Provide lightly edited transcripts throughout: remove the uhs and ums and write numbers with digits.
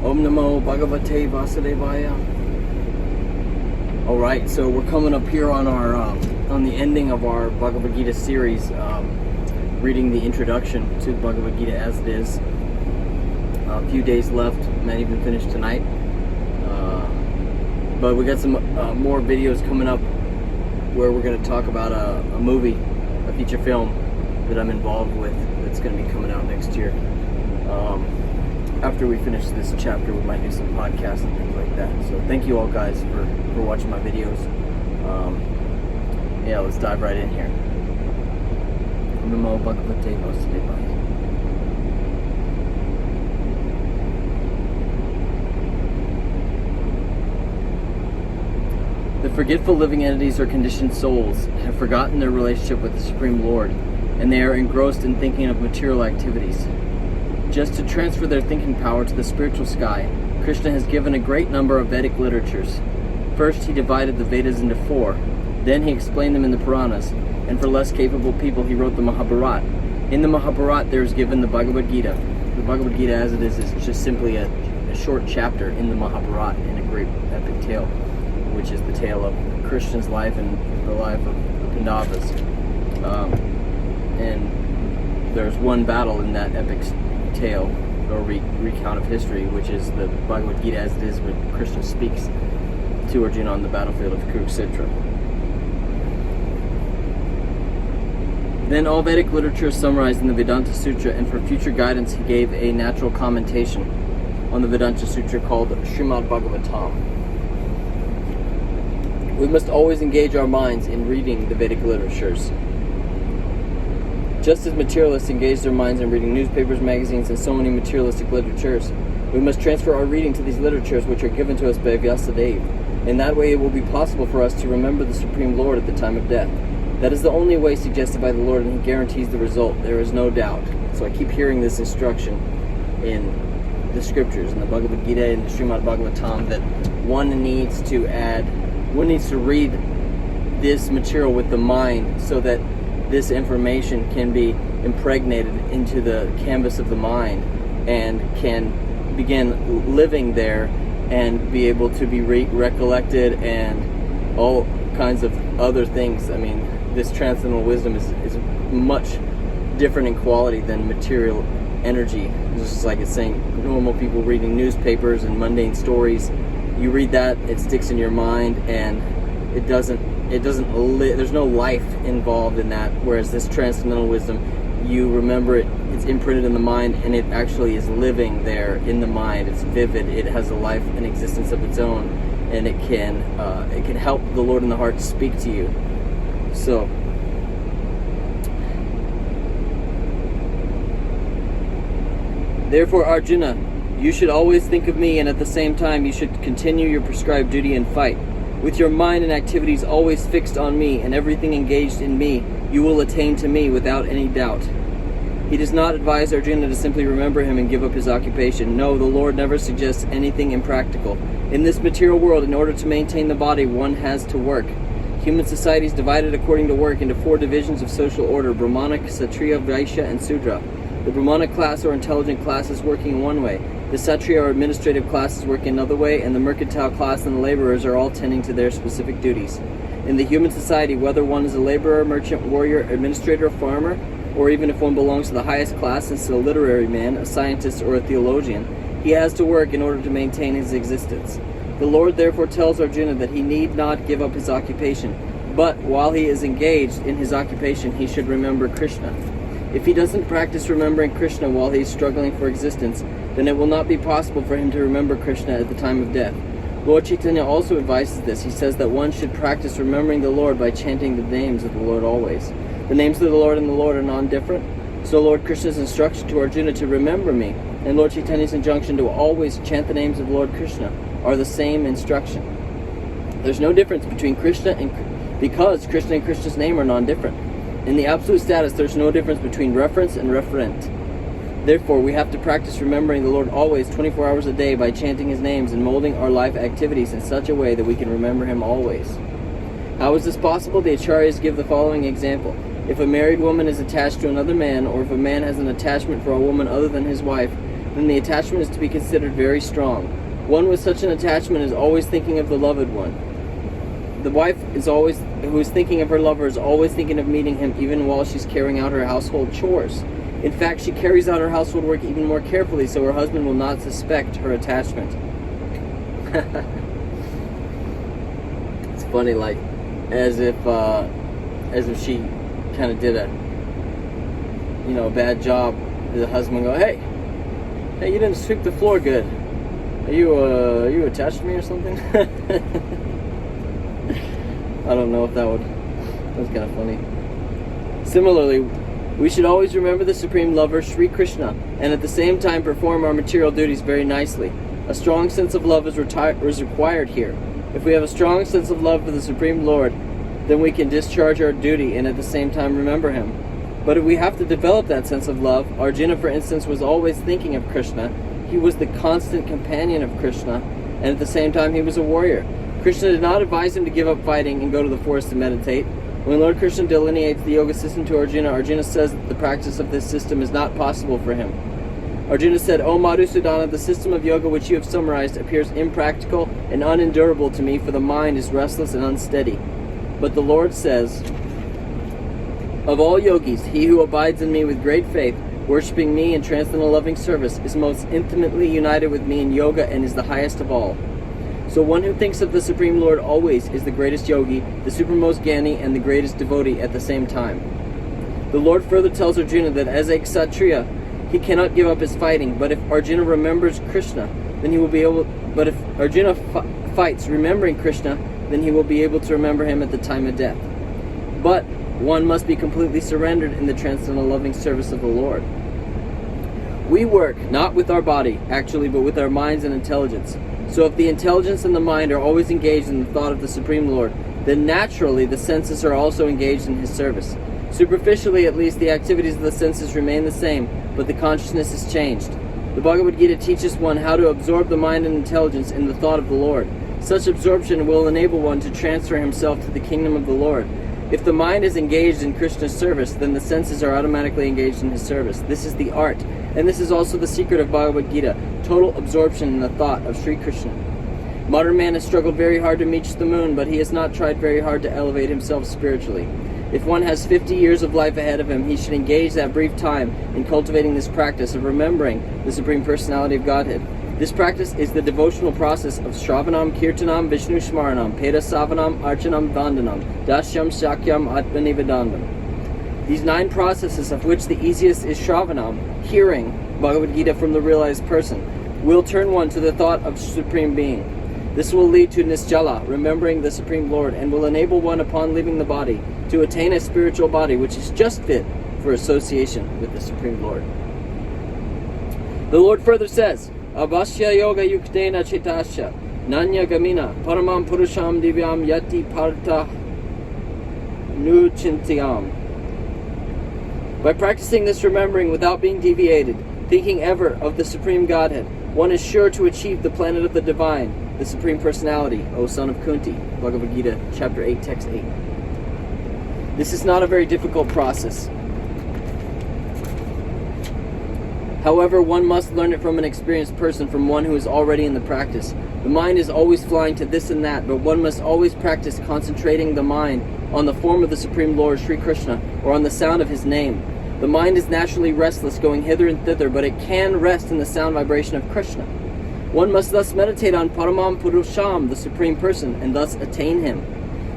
Om Namo Bhagavate Vasudevaya. Alright, so we're coming up here on our on the ending of our Bhagavad Gita series, reading the introduction to Bhagavad Gita as it is. A few days left, not even finished tonight. But we got some more videos coming up where we're going to talk about a movie, a feature film that I'm involved with that's going to be coming out next year. After we finish this chapter, we might do some podcasts and things like that. So thank you all guys for watching my videos. Yeah, let's dive right in here. Namo Bhagavate Vasudevaya. The forgetful living entities or conditioned souls have forgotten their relationship with the Supreme Lord, and they are engrossed in thinking of material activities. Just to transfer their thinking power to the spiritual sky, Krishna has given a great number of Vedic literatures. First, he divided the Vedas into 4. Then he explained them in the Puranas, and for less capable people, he wrote the Mahabharata. In the Mahabharata, there is given the Bhagavad Gita. The Bhagavad Gita, as it is just simply a short chapter in the Mahabharata in a great epic tale, which is the tale of Krishna's life and the life of the Pandavas. And there's one battle in that epic tale or recount of history, which is the Bhagavad Gita as it is, when Krishna speaks to Arjuna on the battlefield of Kurukshetra. Then all Vedic literature is summarized in the Vedanta Sutra, and for future guidance he gave a natural commentation on the Vedanta Sutra called Srimad Bhagavatam. We must always engage our minds in reading the Vedic literatures. Just as materialists engage their minds in reading newspapers, magazines, and so many materialistic literatures, we must transfer our reading to these literatures which are given to us by Vyasadeva. In that way it will be possible for us to remember the Supreme Lord at the time of death. That is the only way suggested by the Lord, and he guarantees the result. There is no doubt. So I keep hearing this instruction in the scriptures, in the Bhagavad Gita and the Srimad Bhagavatam, that one needs to read this material with the mind so that this information can be impregnated into the canvas of the mind and can begin living there and be able to be recollected and all kinds of other things. I mean, this transcendental wisdom is much different in quality than material energy. Just like it's saying, normal people reading newspapers and mundane stories, you read that, it sticks in your mind, and there's no life involved in that, whereas this transcendental wisdom, you remember it, it's imprinted in the mind, and it actually is living there in the mind. It's vivid, it has a life and existence of its own, and it can help the Lord in the heart speak to you. So, therefore, Arjuna, you should always think of me, and at the same time you should continue your prescribed duty and fight. With your mind and activities always fixed on me, and everything engaged in me, you will attain to me without any doubt. He does not advise Arjuna to simply remember him and give up his occupation. No, the Lord never suggests anything impractical. In this material world, in order to maintain the body, one has to work. Human society is divided according to work into 4 divisions of social order: Brahmana, Kshatriya, Vaishya, and Sudra. The Brahmana class or intelligent class is working in one way. The Kshatriya or administrative class is working another way, and the mercantile class and the laborers are all tending to their specific duties. In the human society, whether one is a laborer, merchant, warrior, administrator, farmer, or even if one belongs to the highest class and is a literary man, a scientist, or a theologian, he has to work in order to maintain his existence. The Lord therefore tells Arjuna that he need not give up his occupation, but while he is engaged in his occupation, he should remember Krishna. If he doesn't practice remembering Krishna while he is struggling for existence, then it will not be possible for him to remember Krishna at the time of death. Lord Chaitanya also advises this. He says that one should practice remembering the Lord by chanting the names of the Lord always. The names of the Lord and the Lord are non-different. So Lord Krishna's instruction to Arjuna to remember me, and Lord Chaitanya's injunction to always chant the names of Lord Krishna, are the same instruction. There's no difference between Krishna because Krishna and Krishna's name are non-different. In the absolute status, there's no difference between reference and referent. Therefore, we have to practice remembering the Lord always, 24 hours a day, by chanting his names and molding our life activities in such a way that we can remember him always. How is this possible? The Acharyas give the following example. If a married woman is attached to another man, or if a man has an attachment for a woman other than his wife, then the attachment is to be considered very strong. One with such an attachment is always thinking of the loved one. The wife who is thinking of her lover is always thinking of meeting him even while she's carrying out her household chores. In fact, she carries out her household work even more carefully so her husband will not suspect her attachment. It's funny, like, as if she kind of did a bad job. The husband go, hey, you didn't sweep the floor good. Are you attached to me or something? I don't know if that was kind of funny. Similarly, we should always remember the Supreme Lover, Sri Krishna, and at the same time perform our material duties very nicely. A strong sense of love is required here. If we have a strong sense of love for the Supreme Lord, then we can discharge our duty and at the same time remember him. But if we have to develop that sense of love, Arjuna, for instance, was always thinking of Krishna. He was the constant companion of Krishna, and at the same time he was a warrior. Krishna did not advise him to give up fighting and go to the forest to meditate. When Lord Krishna delineates the yoga system to Arjuna, Arjuna says that the practice of this system is not possible for him. Arjuna said, O Madhusudana, the system of yoga which you have summarized appears impractical and unendurable to me, for the mind is restless and unsteady. But the Lord says, of all yogis, he who abides in me with great faith, worshipping me in transcendental loving service, is most intimately united with me in yoga and is the highest of all. So one who thinks of the Supreme Lord always is the greatest yogi, the supermost Jnani, and the greatest devotee at the same time. The Lord further tells Arjuna that as a Kshatriya, he cannot give up his fighting, but if Arjuna remembers Krishna, then he will be able. But if Arjuna fights remembering Krishna, then he will be able to remember him at the time of death. But one must be completely surrendered in the transcendental loving service of the Lord. We work not with our body, actually, but with our minds and intelligence. So if the intelligence and the mind are always engaged in the thought of the Supreme Lord, then naturally the senses are also engaged in his service. Superficially, at least, the activities of the senses remain the same, but the consciousness is changed. The Bhagavad Gita teaches one how to absorb the mind and intelligence in the thought of the Lord. Such absorption will enable one to transfer himself to the kingdom of the Lord. If the mind is engaged in Krishna's service, then the senses are automatically engaged in his service. This is the art, and this is also the secret of Bhagavad Gita, total absorption in the thought of Sri Krishna. Modern man has struggled very hard to reach the moon, but he has not tried very hard to elevate himself spiritually. If one has 50 years of life ahead of him, he should engage that brief time in cultivating this practice of remembering the Supreme Personality of Godhead. This practice is the devotional process of Shravanam, Kirtanam, Vishnu Shmaranam, Peda Savanam, Archanam, Vandanam, Dashyam, Shakyam, Atmanivedandam. These 9 processes, of which the easiest is Shravanam, hearing Bhagavad Gita from the realized person, will turn one to the thought of Supreme Being. This will lead to Nisjala, remembering the Supreme Lord, and will enable one upon leaving the body to attain a spiritual body which is just fit for association with the Supreme Lord. The Lord further says, Abhasya yoga yuktena chitasya nanya gamina paramam purusham divyam yati parta nuchintyam. By practicing this remembering without being deviated, thinking ever of the Supreme Godhead, one is sure to achieve the planet of the Divine, the Supreme Personality, O son of Kunti. Bhagavad Gita, chapter 8, text 8. This is not a very difficult process. However, one must learn it from an experienced person, from one who is already in the practice. The mind is always flying to this and that, but one must always practice concentrating the mind on the form of the Supreme Lord, Sri Krishna, or on the sound of his name. The mind is naturally restless, going hither and thither, but it can rest in the sound vibration of Krishna. One must thus meditate on Paramam Purusham, the Supreme Person, and thus attain him.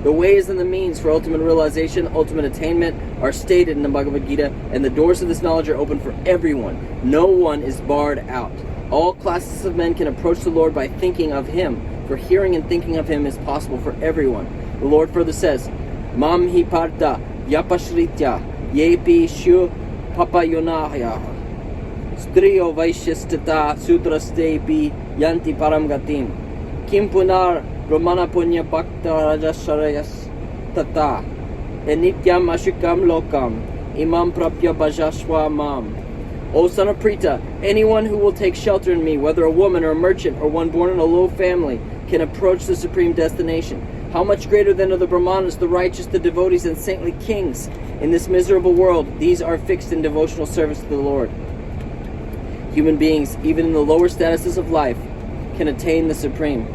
The ways and the means for ultimate realization, ultimate attainment, are stated in the Bhagavad Gita, and the doors of this knowledge are open for everyone. No one is barred out. All classes of men can approach the Lord by thinking of him, for hearing and thinking of him is possible for everyone. The Lord further says, Mam hi parta yapashritya yepi shu papayonahya striyo vaishyastata sutrastepi yanti paramgatim kim punar Brahmana punya bhakta rajasarayas tata enityam ashikam lokam imam prapya bhajashwa mam. O son of Prita, anyone who will take shelter in me, whether a woman or a merchant or one born in a low family, can approach the supreme destination. How much greater than are the Brahmanas, the righteous, the devotees, and saintly kings? In this miserable world, these are fixed in devotional service to the Lord. Human beings, even in the lower statuses of life, can attain the supreme.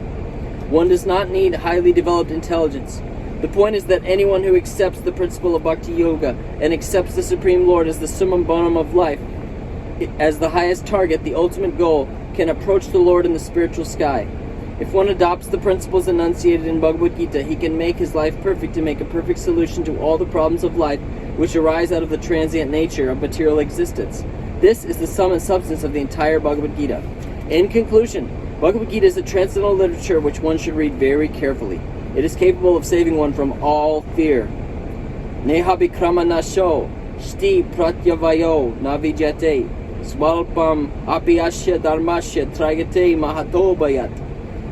One does not need highly developed intelligence. The point is that anyone who accepts the principle of Bhakti Yoga and accepts the Supreme Lord as the summum bonum of life, as the highest target, the ultimate goal, can approach the Lord in the spiritual sky. If one adopts the principles enunciated in Bhagavad Gita, he can make his life perfect to make a perfect solution to all the problems of life which arise out of the transient nature of material existence. This is the sum and substance of the entire Bhagavad Gita. In conclusion, Bhagavad Gita is a transcendental literature which one should read very carefully. It is capable of saving one from all fear. Neha vikrama nasho, shti pratyavayo navijate, swalpam apiyasya dharmasya tragate mahato bayat.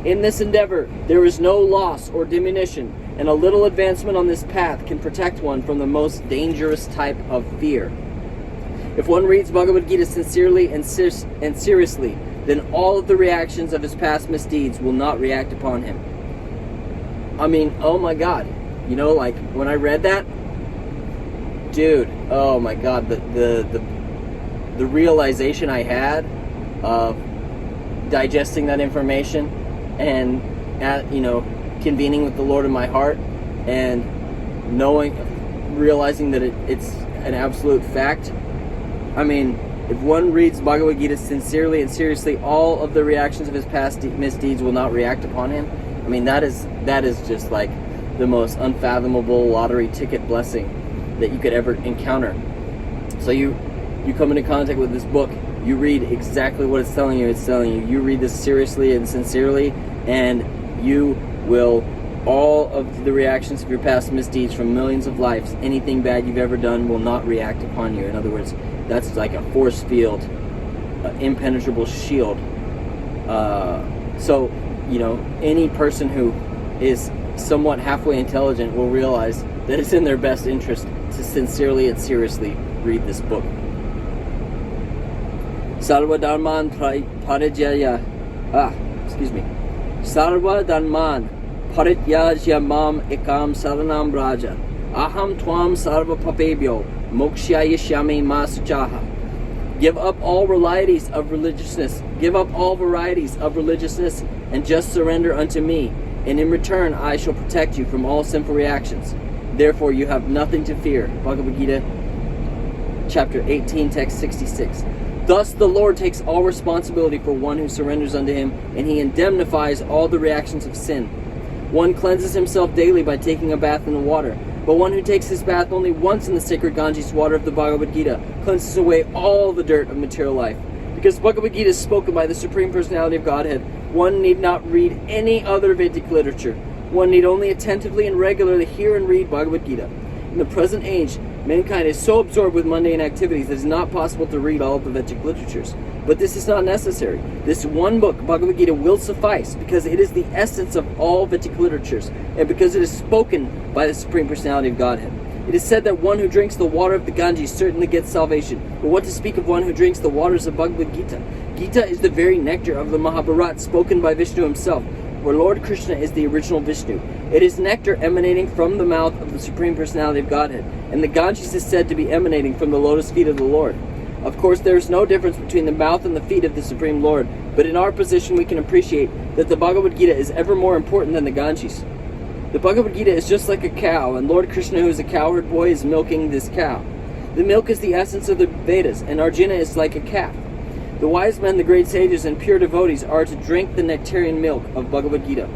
In this endeavor, there is no loss or diminution, and a little advancement on this path can protect one from the most dangerous type of fear. If one reads Bhagavad Gita sincerely and seriously, then all of the reactions of his past misdeeds will not react upon him. I mean, oh my God. You know, like, when I read that, dude, oh my God, the realization I had of digesting that information and, convening with the Lord in my heart and realizing that it's an absolute fact. I mean, if one reads Bhagavad Gita sincerely and seriously, all of the reactions of his past misdeeds will not react upon him. I mean, that is just like the most unfathomable lottery ticket blessing that you could ever encounter. So you come into contact with this book, you read exactly what it's telling you. It's telling you, you read this seriously and sincerely, and you will, all of the reactions of your past misdeeds from millions of lives, anything bad you've ever done will not react upon you. In other words, that's like a force field, impenetrable shield. So, any person who is somewhat halfway intelligent will realize that it's in their best interest to sincerely and seriously read this book. Sarva Dharman Parijaya. Sarva Dharman Parijaya Mam Ekam Saranam Raja. Aham Twam Sarva Papebyo Mokshayashyami Masuchaha. Give up all varieties of religiousness. Give up all varieties of religiousness and just surrender unto me. And in return, I shall protect you from all sinful reactions. Therefore, you have nothing to fear. Bhagavad Gita, chapter 18, text 66. Thus, the Lord takes all responsibility for one who surrenders unto him, and he indemnifies all the reactions of sin. One cleanses himself daily by taking a bath in the water. But one who takes his bath only once in the sacred Ganges water of the Bhagavad Gita cleanses away all the dirt of material life. Because Bhagavad Gita is spoken by the Supreme Personality of Godhead, one need not read any other Vedic literature. One need only attentively and regularly hear and read Bhagavad Gita. In the present age, mankind is so absorbed with mundane activities that it is not possible to read all of the Vedic literatures. But this is not necessary. This one book, Bhagavad Gita, will suffice because it is the essence of all Vedic literatures and because it is spoken by the Supreme Personality of Godhead. It is said that one who drinks the water of the Ganges certainly gets salvation. But what to speak of one who drinks the waters of Bhagavad Gita? Gita is the very nectar of the Mahabharata spoken by Vishnu himself, where Lord Krishna is the original Vishnu. It is nectar emanating from the mouth of the Supreme Personality of Godhead, and the Ganges is said to be emanating from the lotus feet of the Lord. Of course, there is no difference between the mouth and the feet of the Supreme Lord, but in our position we can appreciate that the Bhagavad Gita is ever more important than the Ganges. The Bhagavad Gita is just like a cow, and Lord Krishna, who is a cowherd boy, is milking this cow. The milk is the essence of the Vedas, and Arjuna is like a calf. The wise men, the great sages, and pure devotees are to drink the nectarian milk of Bhagavad Gita.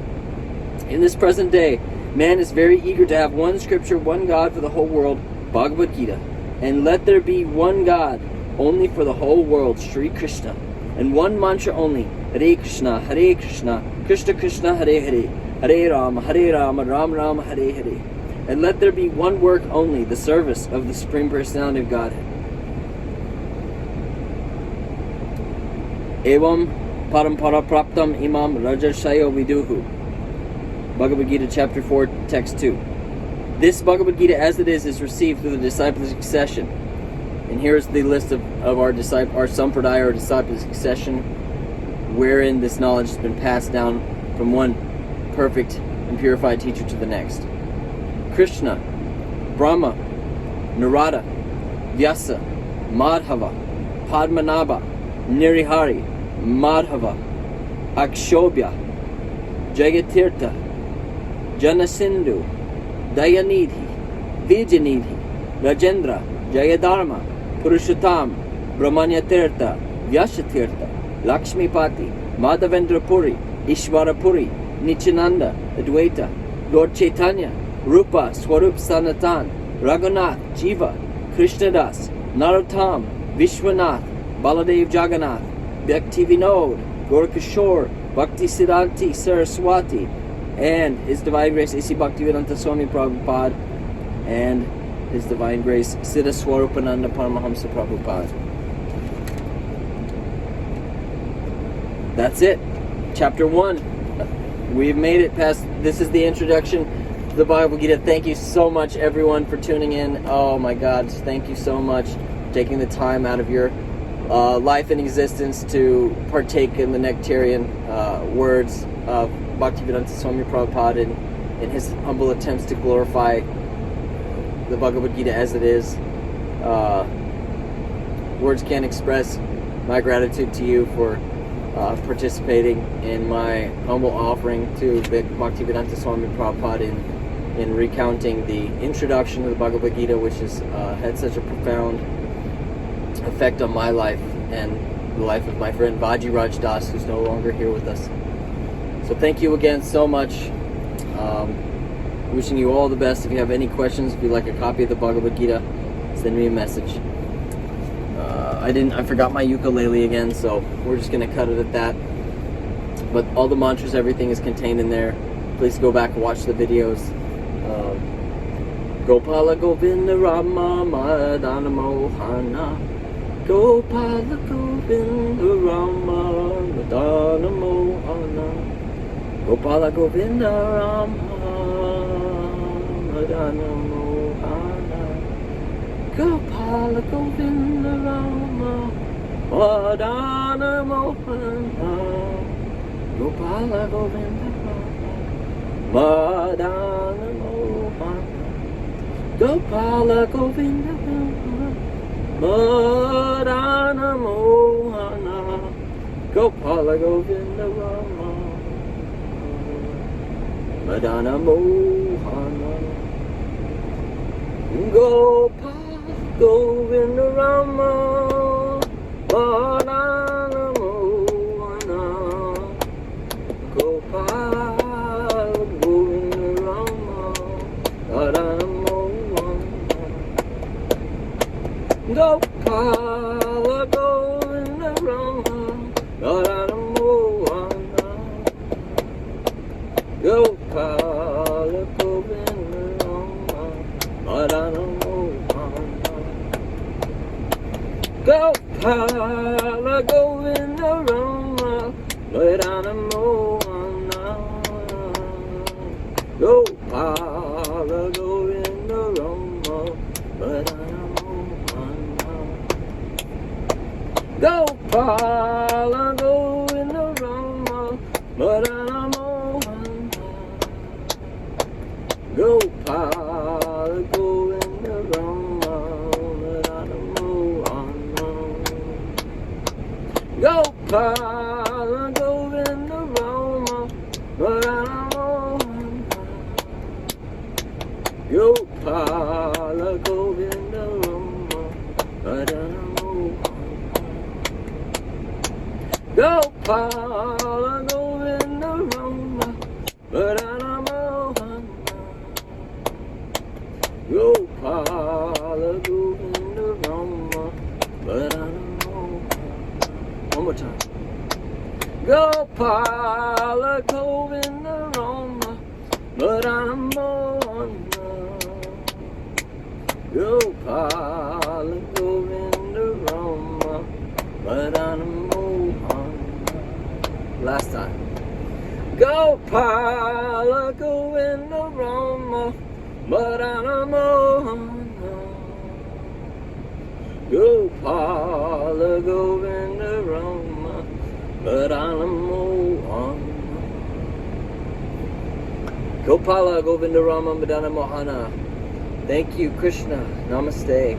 In this present day, man is very eager to have one scripture, one God for the whole world, Bhagavad Gita. And let there be one God, only for the whole world, Sri Krishna. And one mantra only, Hare Krishna, Krishna Krishna, Hare Hare, Hare Rama, Ram Rama, Hare Hare. And let there be one work only, the service of the Supreme Personality of Godhead. Evam parampara praptam imam rajarshayo viduhu. Bhagavad Gita chapter 4, text 2. This Bhagavad Gita as it is received through the disciplic succession. And here is the list of our sampradaya or disciplic succession, wherein this knowledge has been passed down from one perfect and purified teacher to the next. Krishna, Brahma, Narada, Vyasa, Madhava, Padmanabha, Nirihari, Madhava, Akshobhya, Jagatirtha, Janasindhu, Dayanidhi, Vijayanidhi, Rajendra, Jayadharma, Purushottam, Brahmanyatirtha, Vyashatirtha, Lakshmipati, Madhavendra Puri, Ishvara Puri, Nityananda, Advaita, Lord Chaitanya, Rupa, Swarup Sanatan, Raghunath, Jiva, Krishnadas, Narottam, Vishwanath, Baladev Jagannath, Bhakti Vinod, Gorkishore, Bhakti Siddhanti Saraswati, and His Divine Grace A.C. Bhaktivedanta Swami Prabhupada, and His Divine Grace Siddha Swarupananda Paramahamsa Prabhupada. That's it. Chapter 1. We've made it past. This is the introduction to the Bhagavad Gita. Thank you so much, everyone, for tuning in. Oh my God, thank you so much for taking the time out of your life and existence to partake in the nectarian words of Bhaktivedanta Swami Prabhupada in his humble attempts to glorify the Bhagavad Gita as it is. Words can't express my gratitude to you for participating in my humble offering to Bhaktivedanta Swami Prabhupada in recounting the introduction to the Bhagavad Gita, which has had such a profound effect on my life and the life of my friend Vaji Raj Das, who's no longer here with us. So thank you again so much. Wishing you all the best. If you have any questions, if you'd like a copy of the Bhagavad Gita, send me a message. I forgot my ukulele again, so we're just going to cut it at that. But all the mantras, everything is contained in there. Please go back and watch the videos. Gopala Govinda Rama Madana Mohana. Gopala Govinda Rama Madana Mohana. Gopala Govinda Rama Madana Mohana. Gopala Govinda Rama Madana Mohana. Gopala Govinda Rama Madana Mohana. Gopala Govinda Rama Madana Mohana. Gopala Govinda Rama Madana Mohana. Gopala Govinda Rama Madana Mohana. Gopala Govinda Rama Madana Mohana. Gopala Govinda Rama Madana Mohana. Gopala Govinda Rama Madana Mohana. Gopala Govinda Rama Madana Mohana. Gopala Govinda Rama Madana Mohana. Gopala Govinda Rama Madana Mohana. Gopala Govinda Rama Madana Mohana. Gopala Govinda Rama Madana Mohana. Gopala Govinda Rama Madana Mohana. Gopala Govinda Rama Madana Mohana. Gopala Govinda Rama Madana Mohana. One more time. Gopala Govinda Rama Madana Mohana. Gopala Govinda Rama Madana Mohana. Last time. Gopala Govinda Rama Madana Mohana. Gopala Govinda Rama Madana Mohana. Gopala Govinda Rama Madana Mohana. Thank you, Krishna. Namaste.